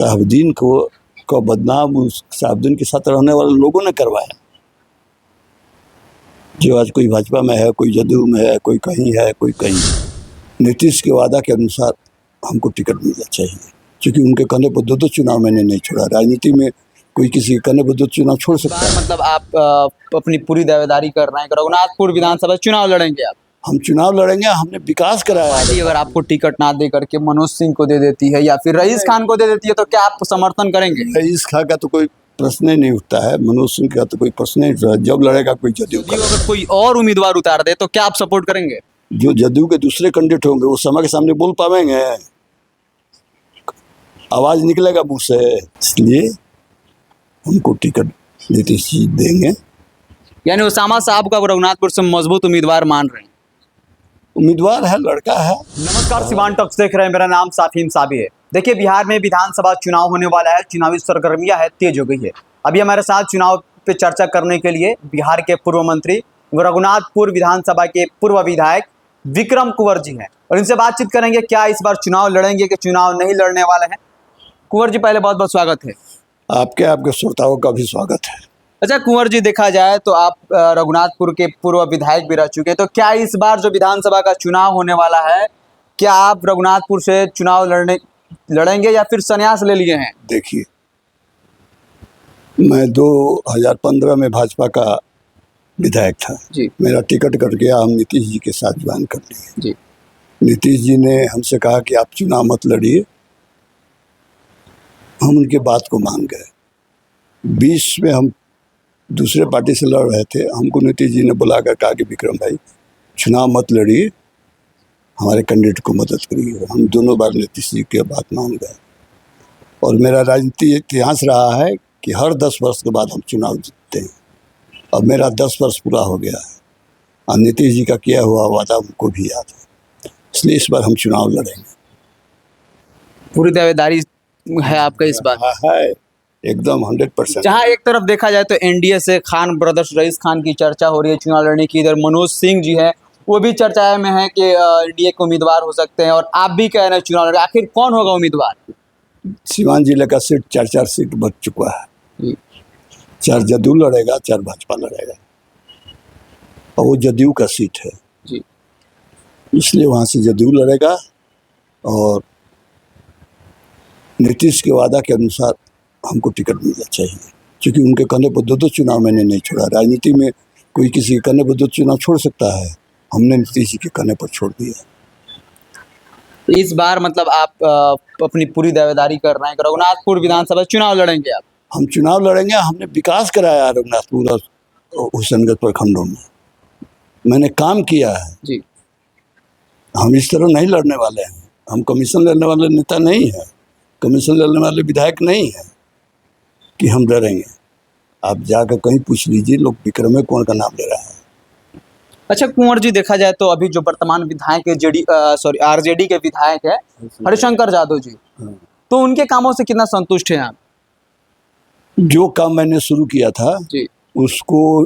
शहाबुद्दीन को बदनाम उस शहाबुद्दीन के साथ रहने वाले लोगों ने करवाया। जो आज कोई भाजपा में है, कोई जदयू में है, कोई कहीं है, कोई कहीं। नीतीश के वादा के अनुसार हमको टिकट मिलना चाहिए, क्योंकि उनके कहने पर दो चुनाव मैंने नहीं छोड़ा। राजनीति में कोई किसी के कहने पर दो चुनाव छोड़ सकता है? मतलब आप अपनी पूरी दावेदारी कर रहे हैं कि रघुनाथपुर विधानसभा चुनाव लड़ेंगे आप? हम चुनाव लड़ेंगे, हमने विकास कराया। अगर आपको टिकट ना दे करके मनोज सिंह को दे देती है या फिर रईस खान को दे देती है तो क्या आप समर्थन करेंगे? रईस खान का तो कोई प्रश्न ही नहीं उठता है, मनोज सिंह का तो कोई प्रश्न नहीं उठता। जब लड़ेगा कोई जदयू का। अगर कोई और उम्मीदवार उतार दे तो क्या आप सपोर्ट करेंगे? जो जदयू के दूसरे कैंडिडेट होंगे वो समय के सामने बोल पाएंगे, आवाज निकलेगा मुंह से। इसलिए हमको टिकट नीतीश जी देंगे। यानी उसामा साहब का रघुनाथपुर से मजबूत उम्मीदवार मान रहे हैं? उम्मीदवार है, लड़का है। नमस्कार, सिवान टॉक्स देख रहे हैं। मेरा नाम साफीम साबी है। देखिए, बिहार में विधानसभा चुनाव होने वाला है। चुनावी सरगर्मियां है तेज हो गई है। अभी हमारे साथ चुनाव पे चर्चा करने के लिए बिहार के पूर्व मंत्री रघुनाथपुर विधानसभा के पूर्व विधायक विक्रम कुंवर जी हैं और इनसे बातचीत करेंगे। क्या इस बार चुनाव लड़ेंगे कि चुनाव नहीं लड़ने वाले हैं? कुंवर जी, पहले बहुत बहुत स्वागत है। आपके श्रोताओं का भी स्वागत है। अच्छा कुंवर जी, देखा जाए तो आप रघुनाथपुर के पूर्व विधायक भी रह चुके हैं, तो क्या इस बार जो विधानसभा का चुनाव होने वाला है, क्या आप रघुनाथपुर से चुनाव लड़ेंगे या फिर संन्यास ले लिए हैं? देखिए, मैं 2015 में भाजपा का विधायक था जी। मेरा टिकट कट गया, हम नीतीश जी के साथ ज्वाइन कर लिए जी। नीतीश जी ने हमसे कहा कि आप चुनाव मत लड़िए। हम उनके बात को मान गए। 20 में हम दूसरे पार्टी से लड़ रहे थे। हमको नीतीश जी ने बुलाकर कहा कि विक्रम भाई, चुनाव मत लड़िए, हमारे कैंडिडेट को मदद करिए। हम दोनों बार नीतीश जी की बात मान गए और मेरा राजनीति इतिहास रहा है कि हर 10 वर्ष के बाद हम चुनाव जीतते हैं। अब मेरा 10 वर्ष पूरा हो गया है और नीतीश जी का किया हुआ वादा उनको भी याद है, इसलिए इस बार हम चुनाव लड़ेंगे। पूरी दावेदारी है आपका इस बार? है, एकदम 100%। जहां एक तरफ देखा जाए तो एनडीए से खान ब्रदर्स रईस खान की चर्चा हो रही है चुनाव लड़ने की, इधर मनोज सिंह जी है, वो भी चर्चा में है कि एनडीए के उम्मीदवार हो सकते हैं, और आप भी कह रहे हैं चुनाव लड़े। आखिर कौन होगा उम्मीदवार? सीवान जिले का सीट 4 सीट बच चुका है। 4 जदयू लड़ेगा, 4 भाजपा लड़ेगा और वो जदयू का सीट है जी। इसलिए वहां से जदयू लड़ेगा और नीतीश के वादा के अनुसार हमको टिकट मिलना चाहिए, क्योंकि उनके कहने पर दो चुनाव मैंने नहीं छोड़ा। राजनीति में कोई किसी के कहने पर 2 चुनाव छोड़ सकता है, हमने नीतीश जी के कहने पर छोड़ दिया। इस बार मतलब आप अपनी पूरी दावेदारी कर रहे हैं कि रघुनाथपुर विधानसभा चुनाव लड़ेंगे आप? हम चुनाव लड़ेंगे, हमने विकास कराया है रघुनाथपुर और हुसैनगंज प्रखंडों में, मैंने काम किया है जी। हम इस तरह नहीं लड़ने वाले हैं। हम कमीशन लेने वाले नेता नहीं है, कमीशन लेने वाले विधायक नहीं है कि हम डरेंगे। आप जाकर कहीं पूछ लीजिए, लोग विक्रम कौन का नाम ले रहा है। अच्छा कुंवर जी, देखा जाए तो अभी जो वर्तमान विधायक है आरजेडी के विधायक है हरिशंकर यादव जी, तो उनके कामों से कितना संतुष्ट हैं आप? जो काम मैंने शुरू किया था जी। उसको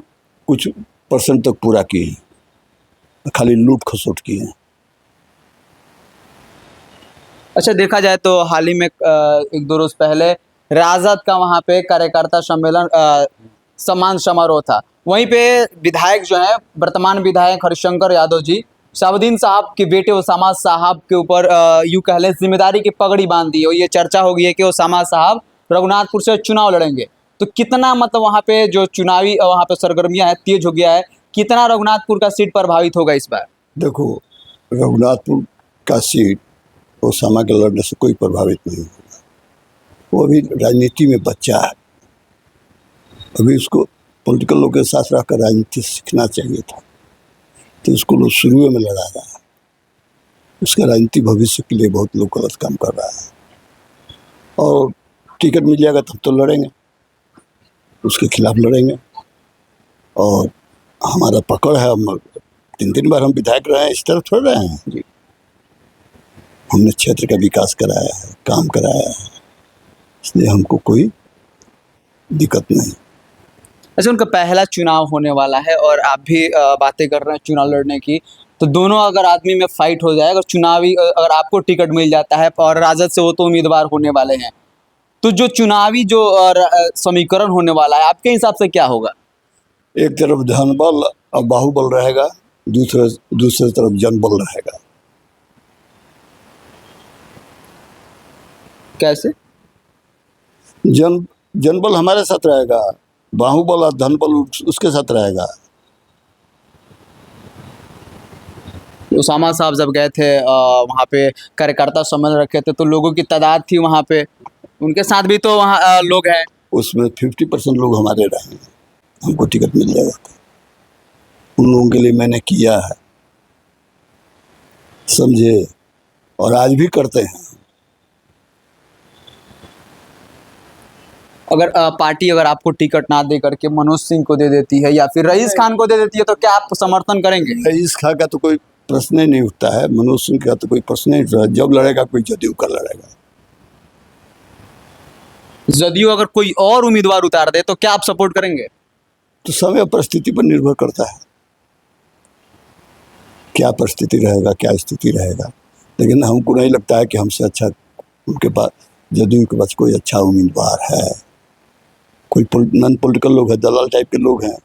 कुछ % तक पूरा किए, खाली लूट खसोट किए। अच्छा, देखा जाए तो हाल ही में 1-2 रोज पहले राजद का वहाँ पे कार्यकर्ता सम्मेलन सम्मान समारोह था। वहीं पे विधायक जो है, वर्तमान विधायक हरिशंकर यादव जी, शहाबुद्दीन साहब के बेटे उसामा साहब के ऊपर यूँ कह लें जिम्मेदारी की पगड़ी बांध दी और ये चर्चा हो गई है कि उसामा साहब रघुनाथपुर से चुनाव लड़ेंगे। तो कितना मतलब वहाँ पे जो चुनावी वहाँ पे सरगर्मियाँ है तेज हो गया है, कितना रघुनाथपुर का सीट प्रभावित होगा इस बार? देखो, रघुनाथपुर का सीट उसामा के लड़ने से कोई प्रभावित नहीं होगा। वो अभी राजनीति में बच्चा है, अभी उसको पॉलिटिकल लोग के साथ रहकर राजनीति सीखना चाहिए था, तो उसको लोग शुरू में लड़ा रहा है। उसका राजनीति भविष्य के लिए बहुत लोग गलत काम कर रहा है और टिकट मिल जाएगा तब तो लड़ेंगे, उसके खिलाफ लड़ेंगे। और हमारा पकड़ है, हम 3 बार हम विधायक रहे हैं, इस तरह थोड़ रहे हैं जी। हमने क्षेत्र का विकास कराया है, काम कराया है, इसलिए हमको कोई दिक्कत नहीं। अच्छा, उनका पहला चुनाव होने वाला है और आप भी बातें कर रहे हैं चुनाव लड़ने की, तो दोनों अगर आदमी में फाइट हो जाए, अगर चुनावी अगर आपको टिकट मिल जाता है और राजद से वो तो उम्मीदवार होने वाले हैं, तो जो चुनावी जो समीकरण होने वाला है आपके हिसाब से क्या होगा? एक तरफ धनबल और बाहुबल रहेगा, दूसरे तरफ जनबल रहेगा। कैसे? जनबल हमारे साथ रहेगा, बाहुबल और धनबल उसके साथ रहेगा। उसामा साहब जब गए थे वहाँ पे कार्यकर्ता सम्मेलन रखे थे तो लोगों की तादाद थी वहाँ पे, उनके साथ भी तो वहाँ लोग हैं। उसमें 50% लोग हमारे रहे, हमको टिकट मिल जाएगा था। उन लोगों के लिए मैंने किया है, समझे, और आज भी करते हैं। अगर पार्टी अगर आपको टिकट ना दे करके मनोज सिंह को दे देती है या फिर रईस खान को दे देती है तो क्या आप समर्थन करेंगे? रईस खान का तो कोई प्रश्न ही नहीं उठता है, मनोज सिंह का तो कोई प्रश्न नहीं उठता है। जब लड़ेगा कोई जदयू का लड़ेगा। जदयू अगर कोई और उम्मीदवार उतार दे तो क्या आप सपोर्ट करेंगे? तो समय परिस्थिति पर निर्भर करता है, क्या परिस्थिति रहेगा, क्या स्थिति रहेगा। लेकिन हमको नहीं लगता है कि हमसे अच्छा उनके पास, जदयू के पास कोई अच्छा उम्मीदवार है। कोई नॉन पॉलिटिकल लोग हैं, दलाल टाइप के लोग हैं,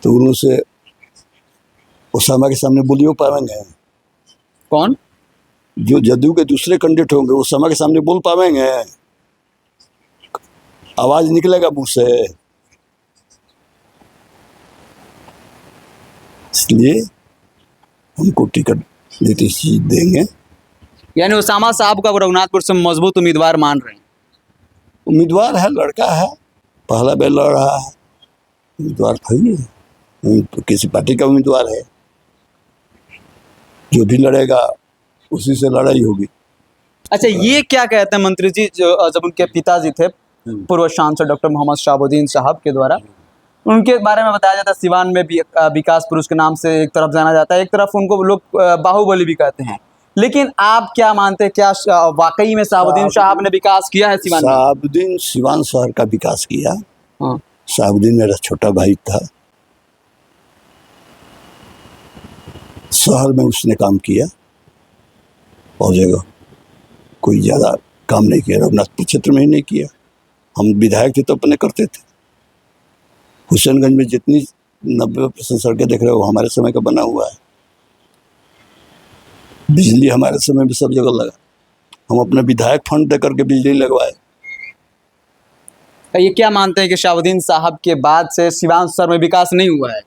तो उन्हों से उसामा के सामने बोलियो पाएंगे? कौन? जो जदयू के दूसरे कैंडिडेट होंगे उसामा के सामने बोल पाएंगे? आवाज निकलेगा मुंह से? इसलिए हमको टिकट नीतीश जी देंगे। यानी उसामा साहब का रघुनाथपुर से मजबूत उम्मीदवार मान रहे हैं? उम्मीदवार है, लड़का है, पहला बेल लड़ रहा है, उम्मीदवार थोड़ी है, तो किसी पार्टी का उम्मीदवार है। जो भी लड़ेगा उसी से लड़ाई होगी। अच्छा, ये क्या कहते हैं मंत्री जी, जो जब उनके पिताजी थे पूर्व सांसद डॉक्टर मोहम्मद शहाबुद्दीन साहब के द्वारा उनके बारे में बताया जाता है, सिवान में भी विकास पुरुष के नाम से एक तरफ जाना जाता है, एक तरफ उनको लोग बाहुबली भी कहते हैं। लेकिन आप क्या मानते हैं, क्या वाकई में शहाबुद्दीन साहब ने विकास किया है सिवान में? शहाबुद्दीन सिवान शहर का विकास किया। हाँ। शहाबुद्दीन मेरा छोटा भाई था, शहर में उसने काम किया और जगह कोई ज़्यादा काम नहीं किया। रघुनाथपुर क्षेत्र में ही नहीं किया। हम विधायक थे तो अपने करते थे। हुसैनगंज में जितनी 90% सड़कें देख रहे हो हमारे समय का बना हुआ है। बिजली हमारे समय में सब जगह लगा। हम अपने विधायक फंड दे करके बिजली लगवाए। ये क्या मानते हैं कि शहाबुद्दीन साहब के बाद से सिवान शहर में विकास नहीं हुआ है?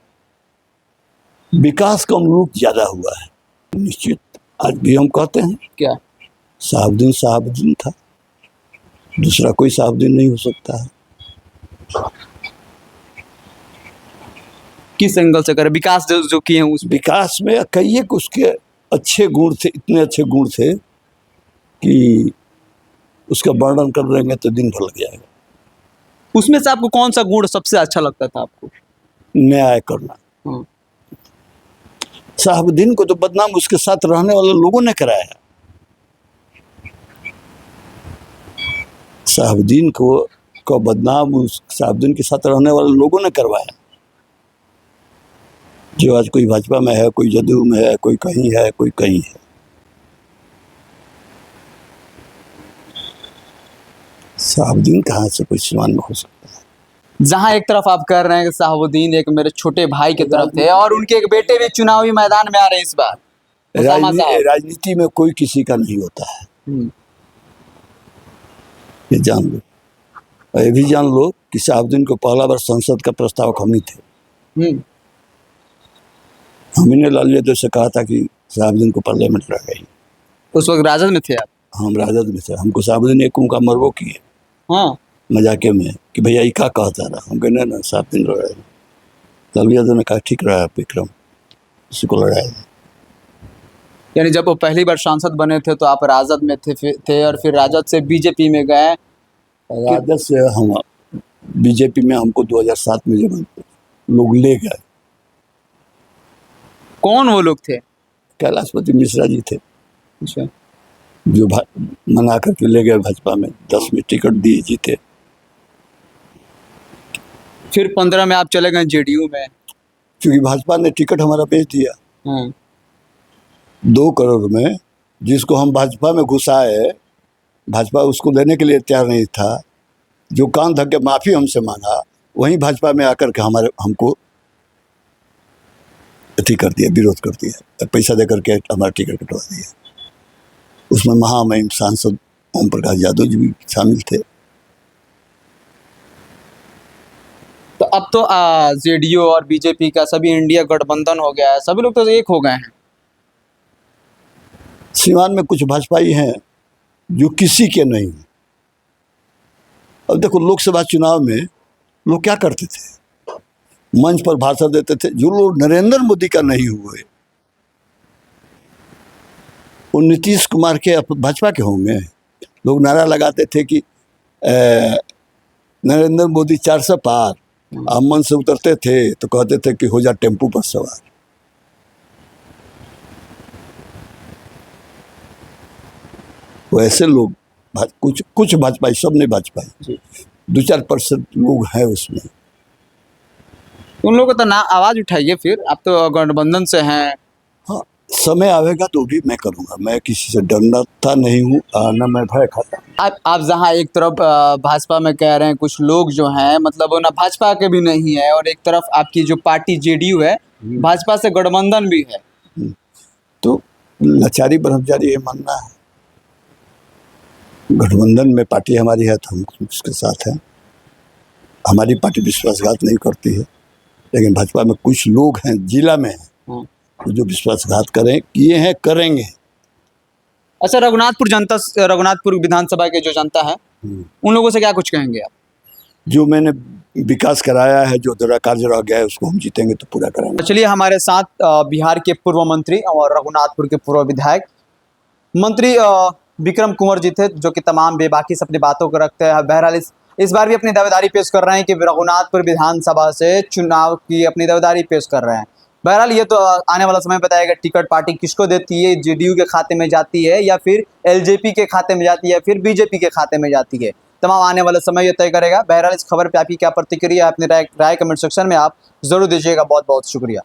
विकास कम रूप ज़्यादा हुआ है, निश्चित। आज भी हम कहते हैं क्या शहाबुद्दीन था, दूसरा कोई शहाबुद्दीन नहीं हो सकता है। किस एंगल से करें विकास जो किए हैं? उस विकास में कई एक उसके अच्छे गुण थे, इतने अच्छे गुण थे कि उसका वर्णन कर देंगे तो दिन भर लग जाएगा। उसमें से आपको कौन सा गुण सबसे अच्छा लगता था आपको? न्याय करना। शहाबुद्दीन को तो बदनाम उसके साथ रहने वाले लोगों ने कराया। शहाबुद्दीन को बदनाम उस शहाबुद्दीन के साथ रहने वाले लोगों ने करवाया। जो आज कोई भाजपा में है, कोई जदयू में है, कोई कहीं है, कोई कहीं है। शहाबुद्दीन कहाँ से कोई सिवान में हो सकता है? जहां एक तरफ आप कह रहे हैं कि शहाबुद्दीन एक मेरे छोटे भाई की तरफ थे और उनके एक बेटे भी चुनावी मैदान में आ रहे हैं इस बार, उसामा साहब। राजनीति में कोई किसी का नहीं होता है, ये जान लो। और ये भी जान लो कि शहाबुद्दीन को पहला बार संसद का प्रस्तावक हम ही थे। हमही ने लाल यादव से कहा था कि शहाबुद्दीन को पार्लियामेंट लगाइए। उस वक्त राजद में थे आप? हम राजद में थे। हमको शहाबुद्दीन एक का मरबो किए। हाँ, मजाके में कि भैया ये क्या कहता रहा। हम कहने ना शहाबुद्दीन लड़ाए। लाल यादव ने कहा ठीक रहा विक्रम, उसी को लड़ाए। यानी जब वो पहली बार सांसद बने थे तो आप राजद में थे और फिर राजद से बीजेपी में गए। राजद से हम बीजेपी में, हमको 2007 में जब लोग ले गए। कौन वो लोग थे? कैलाशपति मिश्रा जी थे। अच्छा। जो मना करके ले गए भाजपा में, 10 में टिकट दिए, जीते। फिर 15 में आप चले गए जेडीयू में। क्योंकि भाजपा ने टिकट हमारा बेच दिया 2 करोड़ में, जिसको हम भाजपा में घुसाए भाजपा उसको देने के लिए तैयार नहीं था। जो कान धक के माफ़ी हमसे मांगा, वहीं भाजपा में आकर के हमको अथी कर दिया, विरोध कर दिया, पैसा दे करके हमारा टिकट कटवा दिया। उसमें महामहिम सांसद ओम प्रकाश यादव जी भी शामिल थे। तो अब तो जेडीयू और बीजेपी का सभी इंडिया गठबंधन हो गया है, सभी लोग तो एक हो गए हैं। सीवान में कुछ भाजपाई हैं जो किसी के नहीं हैं। अब देखो, लोकसभा चुनाव में लोग क्या करते थे, मंच पर भाषण देते थे। जो लोग नरेंद्र मोदी का नहीं हुए, वो नीतीश कुमार के भाजपा के होंगे। लोग नारा लगाते थे कि नरेंद्र मोदी 400 पार। आप मंच से उतरते थे तो कहते थे कि हो जा टेम्पू पर सवार। वैसे लोग कुछ भाजपाई, सब नहीं भाजपाई, 2-4% लोग हैं उसमें। उन लोगों को तो ना आवाज उठाइए, फिर आप तो गठबंधन से हैं। हाँ, समय आवेगा तो भी मैं करूँगा। मैं किसी से डरता नहीं हूँ, ना मैं भय खाता हूँ। आप जहाँ एक तरफ भाजपा में कह रहे हैं कुछ लोग जो हैं, मतलब वो ना भाजपा के भी नहीं है, और एक तरफ आपकी जो पार्टी जेडीयू है भाजपा से गठबंधन भी है, तो लाचारी ब्रह्मचारी ये मानना है। गठबंधन में पार्टी हमारी है तो हम उसके साथ हैं। हमारी पार्टी विश्वासघात नहीं करती है, लेकिन भाजपा में कुछ लोग हैं, जिला में हैं, जो विश्वासघात किए हैं, करेंगे। अच्छा, रघुनाथपुर विधानसभा के जो जनता है उन लोगों से क्या कुछ कहेंगे आप? जो मैंने विकास कराया है, जो अधूरा कार्य रह गया है, उसको हम जीतेंगे तो पूरा करेंगे। चलिए, हमारे साथ बिहार के पूर्व मंत्री और रघुनाथपुर के पूर्व विधायक मंत्री विक्रम कुंवर जी थे, जो कि तमाम बेबाकी से अपनी बातों को रखते हैं। बहरहाल इस बार भी अपनी दावेदारी पेश कर रहे हैं कि रघुनाथपुर विधानसभा से चुनाव की अपनी दावेदारी पेश कर रहे हैं। बहरहाल ये तो आने वाला समय बताएगा टिकट पार्टी किसको देती है, जेडीयू के खाते में जाती है या फिर एलजेपी के खाते में जाती है या फिर बीजेपी के खाते में जाती है। तमाम आने वाला समय ये तय करेगा। बहरहाल इस खबर पर आपकी क्या प्रतिक्रिया है, अपनी राय कमेंट सेक्शन में आप जरूर दीजिएगा। बहुत बहुत शुक्रिया।